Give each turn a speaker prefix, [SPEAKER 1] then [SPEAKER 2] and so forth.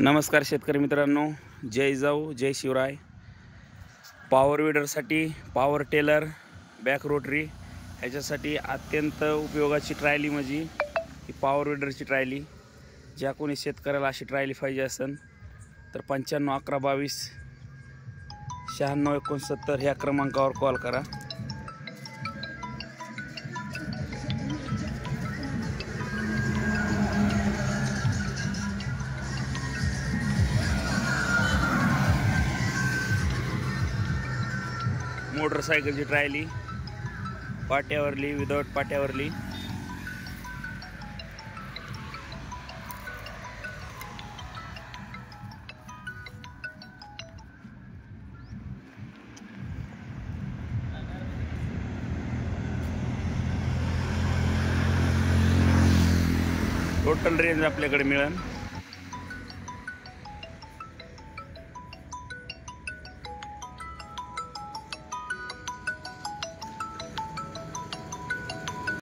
[SPEAKER 1] नमस्कार शेतकरी मित्रांनो, जय जाऊ जय शिवराय। पॉवर विडरसाठी पॉवर टेलर बॅक रोटरी ह्याच्यासाठी अत्यंत उपयोगाची ट्रायली म्हणजे ही पॉवर विडरची ट्रायली। ज्या कोणी शेतकऱ्याला अशी ट्रायली पाहिजे असेल तर 95 11 22 96 69 ह्या क्रमांकावर कॉल करा। मोटरसायकलची ट्रायली, पाट्यावरली विदाउट पाट्यावरली। टोटल रेंज आपल्याकडे मिळेल।